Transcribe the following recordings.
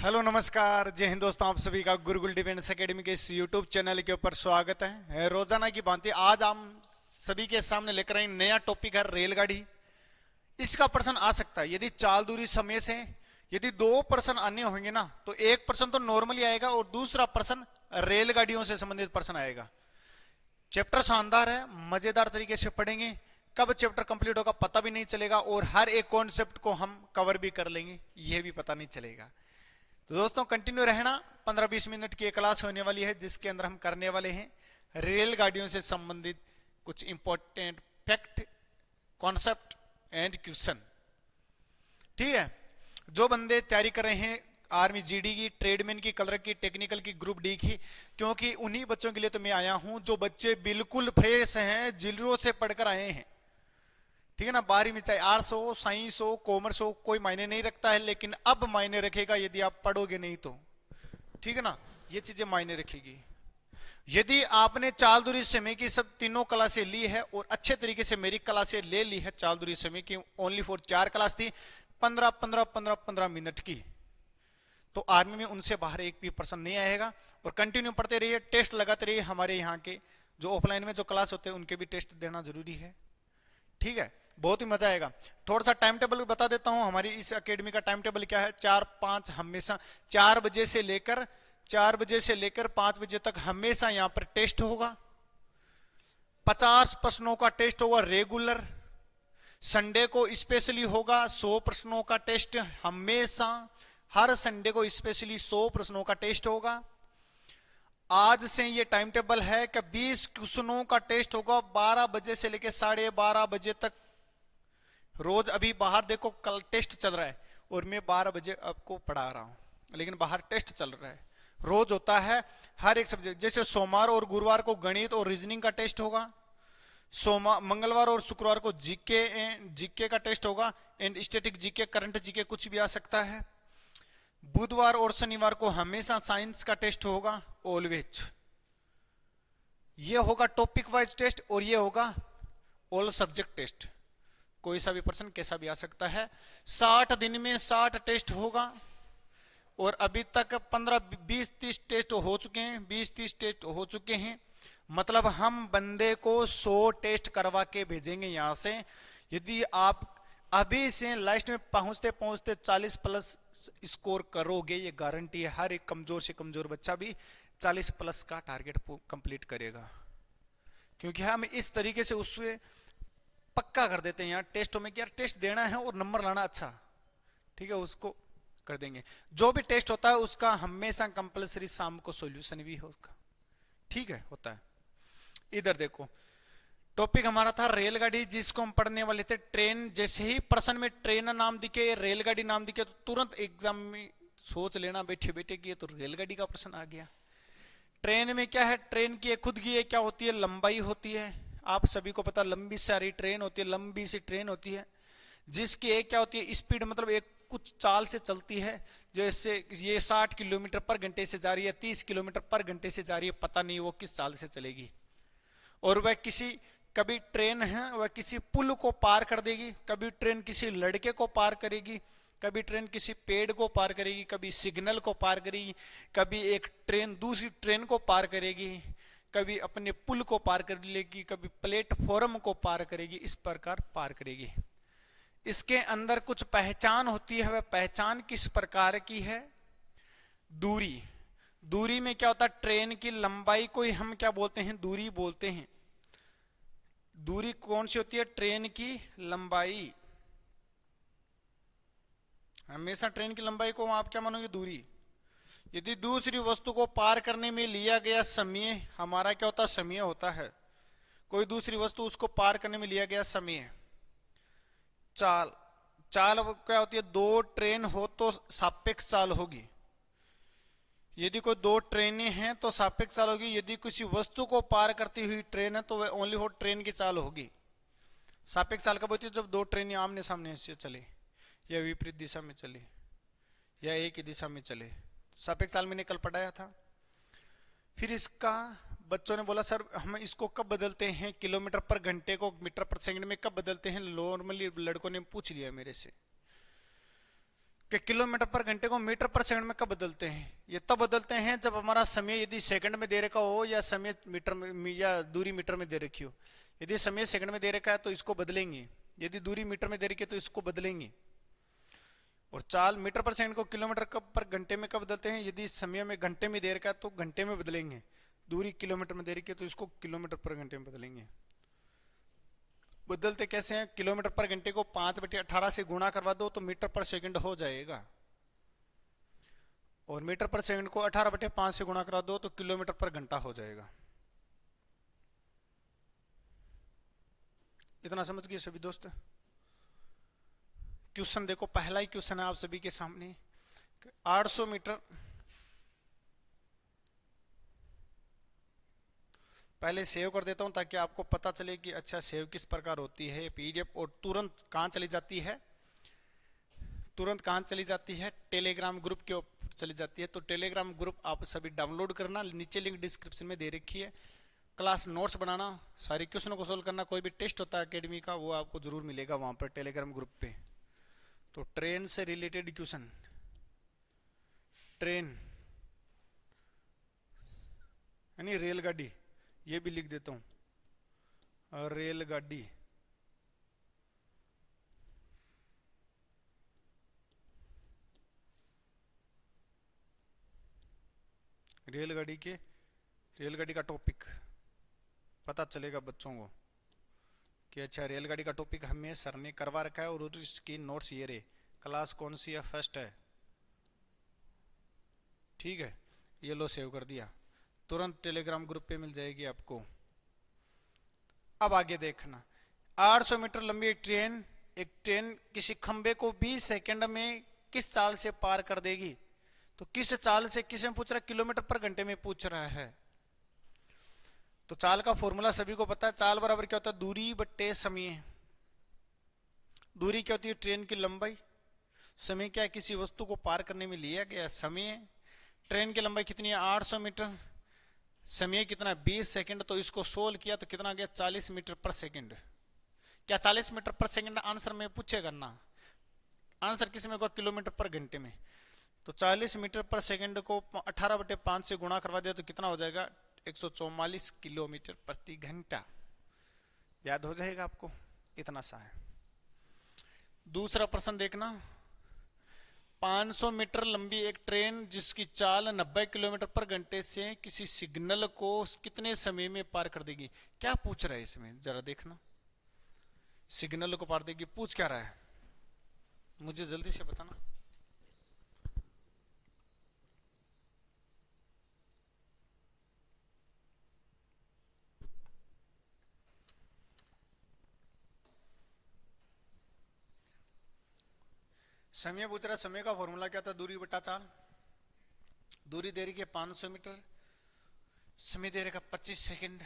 Hello नमस्कार जय हिंद दोस्तों, आप सभी का गुरुकुल डिफेंस एकेडमी के इस यूट्यूब चैनल के ऊपर स्वागत है। रोजाना की भांति आज हम सभी के सामने लेकर आए नया टॉपिक है रेलगाड़ी। इसका प्रश्न आ सकता है यदि चाल दूरी समय से यदि दो प्रश्न आने होंगे ना, तो एक प्रश्न तो नॉर्मली आएगा और दूसरा प्रश्न रेलगाड़ियों से संबंधित प्रश्न आएगा। चैप्टर शानदार है, मजेदार तरीके से पढ़ेंगे, कब चैप्टर कंप्लीट होगा पता भी नहीं चलेगा और हर एक कॉन्सेप्ट को हम कवर भी कर लेंगे, यह भी पता नहीं चलेगा। तो दोस्तों कंटिन्यू रहना, 15-20 मिनट की एक क्लास होने वाली है जिसके अंदर हम करने वाले हैं रेलगाड़ियों से संबंधित कुछ important fact, concept and question. ठीक है, जो बंदे तैयारी कर रहे हैं आर्मी जीडी की, ट्रेडमैन की, कलर की, टेक्निकल की, ग्रुप डी की, क्योंकि उन्हीं बच्चों के लिए तो मैं आया हूं जो बच्चे बिल्कुल फ्रेश हैं, जिलों से पढ़कर आए हैं। ठीक है ना, 12वीं में चाहे आर्ट्स हो, साइंस हो, कॉमर्स हो, कोई मायने नहीं रखता है, लेकिन अब मायने रखेगा यदि आप पढ़ोगे नहीं तो। ठीक है ना, ये चीजें मायने रखेगी। यदि आपने चाल दूरी समय की सब तीनों क्लासें ली है और अच्छे तरीके से मेरी क्लासें ले ली है, चाल दूरी समय की ओनली फॉर 4 क्लास थी, 15-15 मिनट की, तो आर्मी में उनसे बाहर एक भी पर्सन नहीं आएगा। और कंटिन्यू पढ़ते रहिए, टेस्ट लगाते रहिए। हमारे यहाँ के जो ऑफलाइन में जो क्लास होते हैं उनके भी टेस्ट देना जरूरी है। ठीक है, बहुत ही मजा आएगा। थोड़ा सा टाइम टेबल भी बता देता हूं, हमारी इस एकेडमी का टाइम टेबल क्या है। 4-5 हमेशा 4 बजे से लेकर 5 बजे तक हमेशा यहां पर टेस्ट होगा। 50 प्रश्नों का टेस्ट होगा रेगुलर। संडे को स्पेशली होगा 100 प्रश्नों का टेस्ट, हमेशा हर संडे को स्पेशली 100 प्रश्नों का टेस्ट होगा। आज से ये टाइम टेबल है कि 20 क्वेश्चनों का टेस्ट होगा 12 बजे से लेकर 12:30 बजे तक रोज। अभी बाहर देखो कल टेस्ट चल रहा है और मैं 12 बजे आपको पढ़ा रहा हूं, लेकिन बाहर टेस्ट चल रहा है। रोज होता है हर एक सब्जेक्ट, जैसे सोमवार और गुरुवार को गणित और रीजनिंग का टेस्ट होगा, मंगलवार और शुक्रवार को जीके का टेस्ट होगा, and static GK, current GK कुछ भी आ सकता है। बुधवार और शनिवार को हमेशा साइंस का टेस्ट होगा, ऑलवेज। ये होगा टॉपिक वाइज टेस्ट और ये होगा ऑल सब्जेक्ट टेस्ट। कोई सा भी पर्सन कैसा भी आ सकता है। 60 दिन में 60 टेस्ट होगा और अभी तक 15-20-30 टेस्ट हो चुके हैं, 20-30 टेस्ट हो चुके हैं। मतलब हम बंदे को 100 टेस्ट करवा के भेजेंगे यहां से। यदि आप अभी से लास्ट में पहुंचते पहुंचते 40 प्लस स्कोर करोगे, ये गारंटी है। हर एक कमजोर से कमजोर बच्चा भी 40 प्लस का टारगेट कंप्लीट करेगा, क्योंकि हम इस तरीके से उससे पक्का कर देते हैं यार टेस्टों में कि यार टेस्ट देना है और नंबर लाना अच्छा। ठीक है, उसको कर देंगे। जो भी टेस्ट होता है उसका हमेशा कंपलसरी शाम को सॉल्यूशन भी होगा। ठीक है, होता है। इधर देखो, टॉपिक हमारा था रेलगाड़ी, जिसको हम पढ़ने वाले थे ट्रेन। जैसे ही प्रश्न में ट्रेन नाम दिखे, रेलगाड़ी नाम दिखे, तो तुरंत एग्जाम में सोच लेना बैठे बैठे कि ये तो रेलगाड़ी का प्रश्न आ गया। ट्रेन में क्या है, ट्रेन की खुद की क्या होती है, लंबाई होती है। आप सभी को पता, लंबी सारी ट्रेन होती है, लंबी सी ट्रेन होती है, जिसकी एक क्या होती है, स्पीड, मतलब एक कुछ चाल से चलती है। जैसे ये 60 किलोमीटर पर घंटे से जा रही है, 30 किलोमीटर पर घंटे से जा रही है, पता नहीं वो किस चाल से चलेगी। और वह कभी ट्रेन है वह किसी पुल को पार कर देगी, कभी ट्रेन किसी लड़के को पार करेगी, कभी ट्रेन किसी पेड़ को पार करेगी, कभी सिग्नल को पार करेगी, कभी एक ट्रेन दूसरी ट्रेन को पार करेगी, कभी अपने पुल को पार कर लेगी, कभी प्लेटफॉर्म को पार करेगी, इस प्रकार पार करेगी। इसके अंदर कुछ पहचान होती है। वह पहचान किस प्रकार की है, दूरी। दूरी में क्या होता है, ट्रेन की लंबाई को ही हम क्या बोलते हैं, दूरी बोलते हैं। दूरी कौन सी होती है, ट्रेन की लंबाई। हमेशा ट्रेन की लंबाई को आप क्या मानोगे, दूरी। यदि दूसरी वस्तु को पार करने में लिया गया समय, हमारा क्या होता है, समय होता है। कोई दूसरी वस्तु, उसको पार करने में लिया गया समय। चाल, चाल क्या होती है, दो ट्रेन हो तो सापेक्ष चाल होगी। यदि कोई दो ट्रेनें हैं तो सापेक्ष चाल होगी। यदि किसी वस्तु को पार करती हुई ट्रेन है तो वह ओनली हो ट्रेन की चाल होगी। सापेक्ष चाल कब होती है, जब दो ट्रेनें आमने सामने से चले, या विपरीत दिशा में चले, या एक ही दिशा में चले। सापेक्ष चाल मैंने कल पढ़ाया था। फिर इसका बच्चों ने बोला सर हम इसको कब बदलते हैं, किलोमीटर पर घंटे को मीटर पर सेकंड में कब बदलते हैं। नॉर्मली लड़कों ने पूछ लिया मेरे से, कि किलोमीटर पर घंटे को मीटर पर सेकंड में कब बदलते हैं? ये तब बदलते हैं जब हमारा समय यदि सेकंड में दे रखा हो या समय मीटर में या दूरी मीटर में दे रखी हो। यदि समय सेकंड में दे रखा है तो इसको बदलेंगे, यदि दूरी मीटर में दे रखी है तो इसको बदलेंगे। और चाल मीटर पर सेकंड को किलोमीटर कब पर घंटे में कब बदलते हैं? यदि समय में घंटे में दे रखा है तो घंटे में बदलेंगे, दूरी किलोमीटर में दे रखी है तो इसको किलोमीटर पर घंटे में बदलेंगे। बदलते कैसे हैं? किलोमीटर पर घंटे को 5/18 से गुणा करवा दो तो मीटर पर सेकंड हो जाएगा, और मीटर पर सेकंड को 18/5 से गुणा करा दो तो किलोमीटर पर घंटा हो जाएगा। इतना समझ गए सभी दोस्त? क्वेश्चन देखो, पहला ही क्वेश्चन है आप सभी के सामने। 800 मीटर, पहले सेव कर देता हूं ताकि आपको पता चले कि अच्छा सेव किस प्रकार होती है पीडीएफ। और तुरंत कहां चली जाती है? तुरंत कहां चली जाती है? टेलीग्राम ग्रुप के ऊपर चली जाती है। तो टेलीग्राम ग्रुप आप सभी डाउनलोड करना, नीचे लिंक डिस्क्रिप्शन में दे रखी है। क्लास नोट्स बनाना, सारे क्वेश्चनों को सोल्व करना, कोई भी टेस्ट होता है एकेडमी का वो आपको जरूर मिलेगा वहां पर टेलीग्राम ग्रुप पे। तो ट्रेन से रिलेटेड क्वेश्चन, ट्रेन यानी रेलगाड़ी, ये भी लिख देता हूं, रेलगाड़ी। रेलगाड़ी का टॉपिक पता चलेगा बच्चों को कि अच्छा रेलगाड़ी का टॉपिक हमें सर ने करवा रखा है और इसकी नोट्स ये रहे। क्लास कौन सी है? फर्स्ट है, ठीक है। ये लो सेव कर दिया, तुरंत टेलीग्राम ग्रुप पे मिल जाएगी आपको। अब आगे देखना, 800 मीटर लंबी एक ट्रेन किसी खंबे को 20 सेकंड में किस चाल से पार कर देगी? तो किस चाल से किस में पूछ रहा है? किलोमीटर पर घंटे में पूछ रहा है। तो चाल का फॉर्मूला सभी को पता है, चाल बराबर क्या होता है? दूरी बट्टे समय। दूरी क्या होती है? ट्रेन की लंबाई। समय क्या है? किसी वस्तु को पार करने में लिया गया समय। ट्रेन की लंबाई कितनी है? 800 मीटर। समय कितना है? 20 सेकंड। तो इसको सोल्व किया तो कितना गया? 40 मीटर पर सेकंड। क्या 40 मीटर पर सेकंड आंसर में पूछेगा ना? आंसर किस में होगा? किलोमीटर पर घंटे में। तो 40 मीटर पर सेकंड को 18/5 से गुणा करवा दिया तो कितना हो जाएगा? 144 किलोमीटर प्रति घंटा। याद हो जाएगा आपको, इतना सा है। दूसरा प्रश्न देखना, 500 मीटर लंबी एक ट्रेन जिसकी चाल 90 किलोमीटर पर घंटे से किसी सिग्नल को कितने समय में पार कर देगी? क्या पूछ रहा है इसमें जरा देखना। सिग्नल को पार देगी, पूछ क्या रहा है मुझे जल्दी से बताना। समय पूछ रहा है, समय का फॉर्मूला क्या था? दूरी बटा चाल। दूरी दे रही है 500 मीटर, समय दे रखा 25 सेकंड,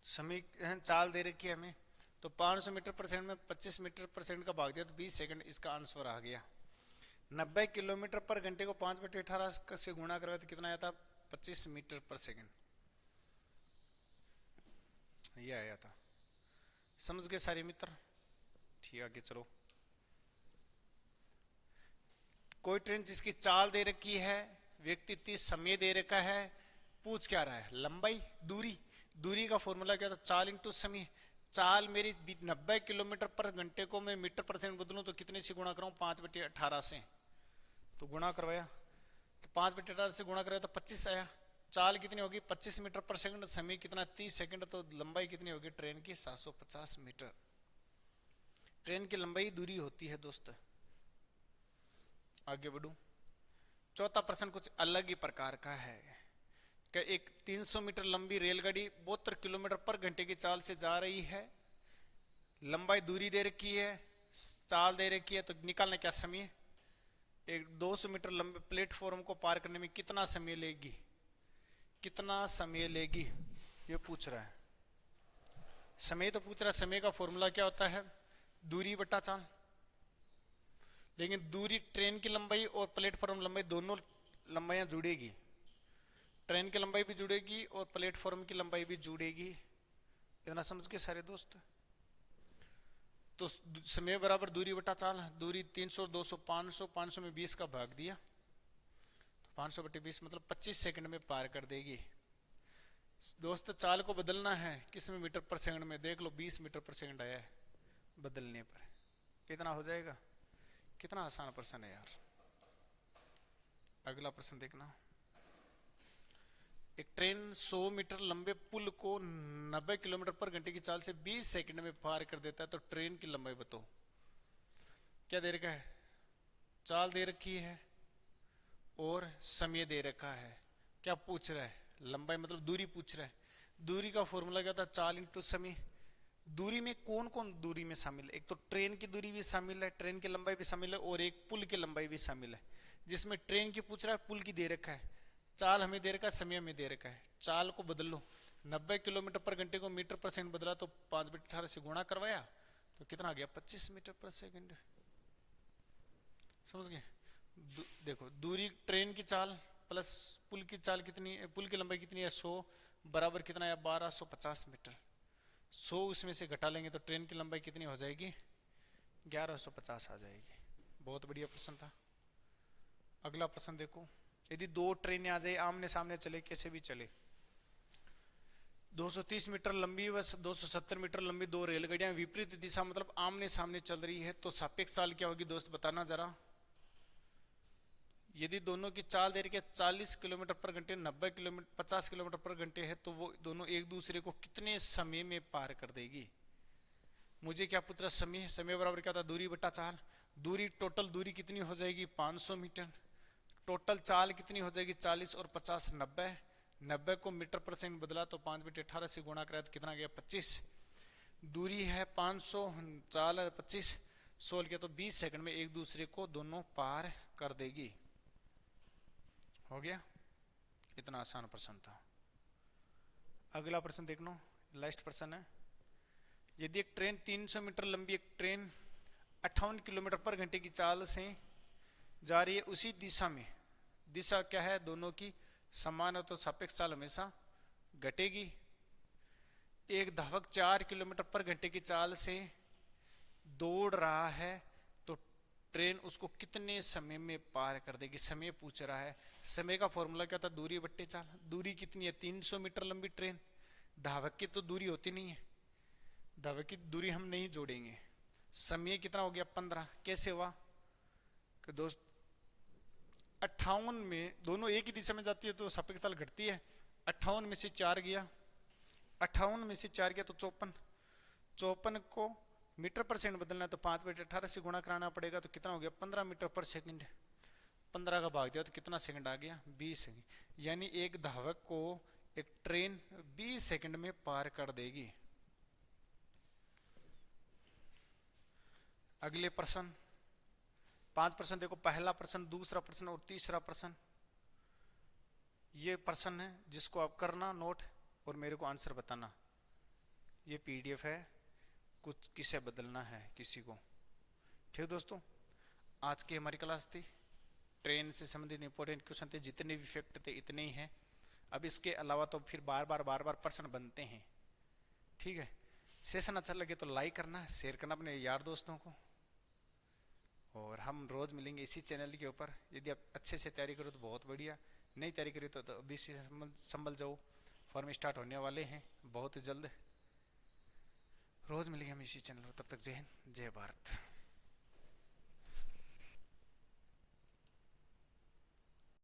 समय चाल दे रखी है हमें। तो 500 मीटर पर सेकंड में 25 मीटर पर सेकंड का भाग दिया तो 20 सेकंड इसका आंसर आ गया। 90 किलोमीटर पर घंटे को 5/18 से गुणा करवाया तो कितना आया था? 25 मीटर पर सेकंड, ये आया था। समझ गए सारे मित्र? ठीक है, आगे चलो। कोई ट्रेन जिसकी चाल दे रखी है, व्यक्ति 30 समय दे रखा है, पूछ क्या रहा है? लंबाई, दूरी। दूरी का फॉर्मूला क्या था? चाल इंटू समय। चाल मेरी 90 किलोमीटर पर घंटे को मैं मीटर पर सेकंड बदलूं तो कितने से गुणा कराऊं? 5/18 से। तो गुणा करवाया तो 5/18 से गुणा कराया तो 25 आया। चाल कितनी होगी? 25 मीटर पर सेकंड। समय कितना? 30 सेकंड। तो लंबाई कितनी होगी ट्रेन की? 750 मीटर। ट्रेन की लंबाई दूरी होती है दोस्त। आगे बढ़ू, चौथा प्रश्न कुछ अलग ही प्रकार का है कि एक 300 मीटर लंबी रेलगाड़ी 72 किलोमीटर पर घंटे की चाल से जा रही है। लंबाई दूरी दे रखी है, चाल दे रखी है, तो निकालना क्या समय? एक 200 मीटर लंबे प्लेटफॉर्म को पार करने में कितना समय लेगी? कितना समय लेगी ये पूछ रहा है। समय तो पूछ रहा है, समय का फॉर्मूला क्या होता है? दूरी बटा चाल। लेकिन दूरी ट्रेन की लंबाई और प्लेटफॉर्म लंबाई दोनों लंबाइयां जुड़ेगी। ट्रेन की लंबाई भी जुड़ेगी और प्लेटफॉर्म की लंबाई भी जुड़ेगी। इतना समझ के सारे दोस्त? तो समय बराबर दूरी बटा चाल, दूरी 300, 200, 500, 500 में 20 का भाग दिया तो 500 बटे 20 मतलब 25 सेकंड में पार कर देगी। दोस्त चाल को बदलना है किस में, मीटर पर सेकंड में, देख लो 20 मीटर पर सेकंड आया है, बदलने पर कितना हो जाएगा। कितना आसान प्रश्न है यार। अगला प्रश्न देखना, एक ट्रेन 100 मीटर लंबे पुल को 90 किलोमीटर पर घंटे की चाल से 20 सेकंड में पार कर देता है, तो ट्रेन की लंबाई बताओ। क्या दे रखा है, चाल दे रखी है और समय दे रखा है। क्या पूछ रहा है, लंबाई मतलब दूरी पूछ रहा है। दूरी का फॉर्मूला क्या था, चाल इंटू समय। दूरी में कौन कौन दूरी में शामिल है, एक तो ट्रेन की दूरी भी शामिल है, ट्रेन की लंबाई भी शामिल है, और एक पुल की लंबाई भी शामिल है। जिसमें ट्रेन की पूछ रहा है, पुल की दे रखा है, चाल हमें दे रखा है, समय हमें दे रखा है। चाल को बदल लो, 90 किलोमीटर पर घंटे को मीटर पर सेकंड बदला तो 5/18 से गुणा करवाया तो कितना आ गया, 25 मीटर पर सेकंड। समझ गए। देखो दूरी ट्रेन की चाल प्लस पुल की चाल कितनी, पुल की लंबाई कितनी है 100, बराबर कितना है 1250 मीटर। 100 उसमें से घटा लेंगे तो ट्रेन की लंबाई कितनी हो जाएगी, 1150 आ जाएगी। बहुत बढ़िया प्रश्न था। अगला प्रश्न देखो, यदि दो ट्रेनें आ जाए आमने सामने चले, कैसे भी चले, 230 मीटर लंबी व 270 मीटर लंबी दो रेलगाड़ियां विपरीत दिशा मतलब आमने सामने चल रही है, तो सापेक्ष चाल क्या होगी दोस्त बताना जरा। यदि दोनों की चाल दे रही है 40 किलोमीटर पर घंटे, 90 किलोमीटर 50 किलोमीटर पर घंटे है, तो वो दोनों एक दूसरे को कितने समय में पार कर देगी। मुझे क्या पूछ रहा, समय। समय बराबर क्या था, दूरी बटा चाल। दूरी टोटल दूरी कितनी हो जाएगी 500 मीटर। टोटल चाल कितनी हो जाएगी 40 और 50 90। 90 को मीटर पर सेकंड बदला तो 5/18 से गुणा कराया तो कितना गया 25। दूरी है 500, चाल है 25, 16 किया तो 20 सेकंड में एक दूसरे को दोनों पार कर देगी। हो गया, इतना आसान प्रश्न था। अगला प्रश्न देख लो, लास्ट प्रश्न है। यदि एक ट्रेन 300 मीटर लंबी एक ट्रेन 58 किलोमीटर पर घंटे की चाल से जा रही है उसी दिशा में, दिशा क्या है दोनों की समान है तो सापेक्ष चाल हमेशा घटेगी। एक धावक 4 किलोमीटर पर घंटे की चाल से दौड़ रहा है तो ट्रेन उसको कितने समय में पार कर देगी, समय पूछ रहा है। समय का फॉर्मूला क्या था, दूरी बट्टे चाल। दूरी कितनी है 300 मीटर लंबी ट्रेन, धावक की तो दूरी होती नहीं है, धावक की दूरी हम नहीं जोड़ेंगे। समय कितना हो गया 15। कैसे हुआ कि दोस्त 58 में दोनों एक ही दिशा में जाती है तो सापेक्ष चाल घटती है। 58 में से 4 गया, 58 में से 4 गया तो 54। 54 को मीटर पर सेकंड बदलना है तो 5/18 से गुणा कराना पड़ेगा तो कितना हो गया 15 मीटर पर सेकंड। 15 का भाग दिया तो कितना सेकंड आ गया 20 सेकंड। यानी एक धावक को एक ट्रेन 20 सेकंड में पार कर देगी। अगले प्रश्न 5 प्रश्न देखो, पहला प्रश्न, दूसरा प्रश्न और तीसरा प्रश्न। ये प्रश्न है जिसको आप करना नोट और मेरे को आंसर बताना। ये पीडीएफ है, कुछ किसे बदलना है किसी को। ठीक दोस्तों, आज की हमारी क्लास थी, ट्रेन से संबंधित इंपॉर्टेंट क्वेश्चन थे, जितने भी फैक्ट थे इतने ही हैं। अब इसके अलावा तो फिर बार बार प्रश्न बनते हैं। ठीक है, सेशन अच्छा लगे तो लाइक करना, शेयर करना अपने यार दोस्तों को, और हम रोज मिलेंगे इसी चैनल के ऊपर। यदि आप अच्छे से तैयारी करो तो बहुत बढ़िया, नहीं तैयारी करी तो अभी से संभल जाओ, फॉर्म स्टार्ट होने वाले हैं बहुत जल्द। रोज मिलेंगे हम इसी चैनल पर, तब तक जय हिंद जय भारत।